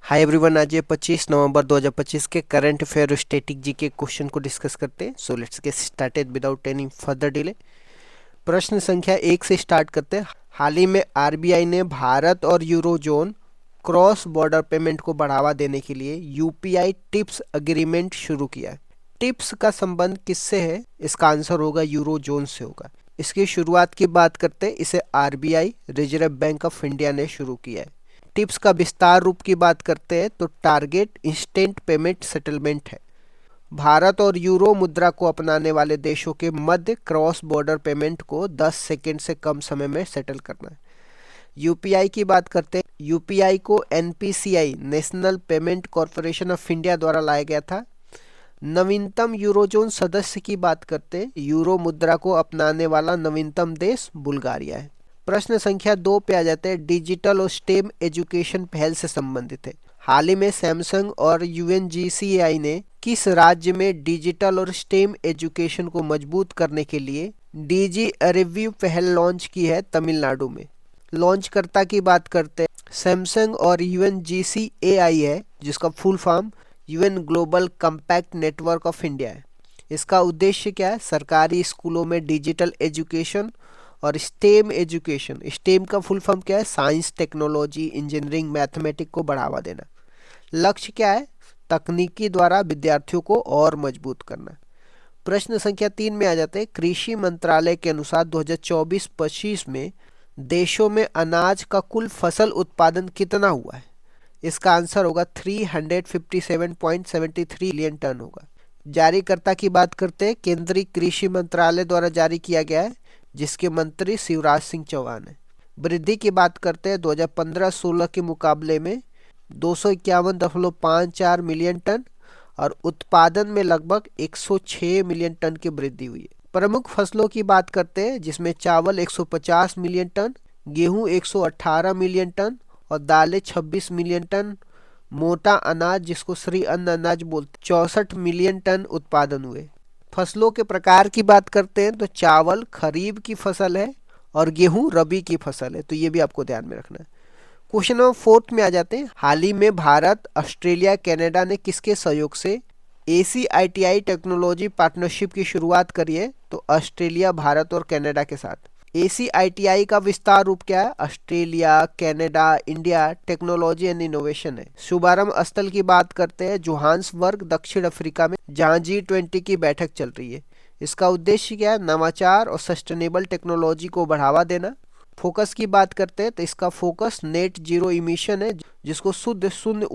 Hi everyone, आज ये 25 नवंबर 2025 के करंट अफेयर और स्टैटिक जी के क्वेश्चन को डिस्कस करते हैं। So let's get started without any further delay. प्रश्न संख्या 1 से स्टार्ट करते हैं। हाल ही में आरबीआई ने भारत और यूरोजोन क्रॉस बॉर्डर पेमेंट को बढ़ावा देने के लिए यूपीआई टिप्स एग्रीमेंट शुरू किया है। टिप्स का संबंध किससे है? इसका आंसर होगा यूरोजोन से होगा। इसकी शुरुआत की बात करते हैं, इसे RBI reserve bank of India ने शुरू किया है। टिप्स का विस्तार रूप की बात करते हैं तो टारगेट इंस्टेंट पेमेंट सेटलमेंट है। भारत और यूरो मुद्रा को अपनाने वाले देशों के मध्य क्रॉस बॉर्डर पेमेंट को 10 सेकेंड से कम समय में सेटल करना है। यूपीआई की बात करते हैं। यूपीआई को NPCI national payment corporation of India द्वारा लाया गया था। नवीनतम यूरोजोन सदस्य की बात करते हैं। यूरो मुद्रा को अपनाने वाला नवीनतम देश बुल्गारिया है। प्रश्न संख्या 2 पे आ जाते हैं। डिजिटल और स्टेम एजुकेशन पहल से संबंधित है। हाल ही में सैमसंग और यूएनजीसीआई ने किस राज्य में डिजिटल और स्टेम एजुकेशन को मजबूत करने के लिए डीजी रिव्यू पहल लॉन्च की है? तमिलनाडु में। लॉन्चकर्ता की बात करते हैं। सैमसंग और यूएनजीसीएआई है, जिसका full form UN global compact network of India है। इसका उद्देश्य क्या है? सरकारी स्कूलों में डिजिटल एजुकेशन और स्टेम एजुकेशन। स्टेम का फुल फॉर्म क्या है? साइंस, टेक्नोलॉजी, इंजीनियरिंग, मैथमेटिक्स को बढ़ावा देना। लक्ष्य क्या है? तकनीकी द्वारा विद्यार्थियों को और मजबूत करना। प्रश्न संख्या 3 में आ जाते हैं। कृषि मंत्रालय के अनुसार 2024-25 में देशों में अनाज का कुल फसल उत्पादन कितना हुआ है? इसका आंसर होगा 357.73 मिलियन टन होगा। जारीकर्ता की बात करते हैं। केंद्रीय कृषि मंत्रालय द्वारा जारी किया गया है, जिसके मंत्री शिवराज सिंह चौहान है। वृद्धि की बात करते हैं। 2015-16 के मुकाबले में 251.54 मिलियन टन और उत्पादन में लगभग 106 मिलियन टन की वृद्धि हुई है। प्रमुख फसलों की बात करते हैं, जिसमें चावल 150 मिलियन टन, गेहूं 118 मिलियन टन और दालें 26 मिलियन टन। मोटा अनाज, जिसको श्री अन्न अनाज बोलते, 64 मिलियन टन उत्पादन हुए। फसलों के प्रकार की बात करते हैं तो चावल खरीफ की फसल है और गेहूं रबी की फसल है, तो ये भी आपको ध्यान में रखना है। क्वेश्चन नंबर 4 में आ जाते हैं। हाल ही में भारत, ऑस्ट्रेलिया, कनाडा ने किसके सहयोग से ACITI टेक्नोलॉजी पार्टनरशिप की शुरुआत करी है? तो ऑस्ट्रेलिया, भारत और कनाडा के साथ। ACITI का विस्तार रूप क्या है? Australia, Canada, India technology and innovation है। शुभारंभ स्थल की बात करते हैं। जोहान्सबर्ग, दक्षिण अफ्रीका में, जहां G20 की बैठक चल रही है। इसका उद्देश्य क्या है? नवाचार और सस्टेनेबल टेक्नोलॉजी को बढ़ावा देना। फोकस की बात करते हैं तो इसका फोकस नेट जीरो इमिशन है, जिसको शुद्ध शून्य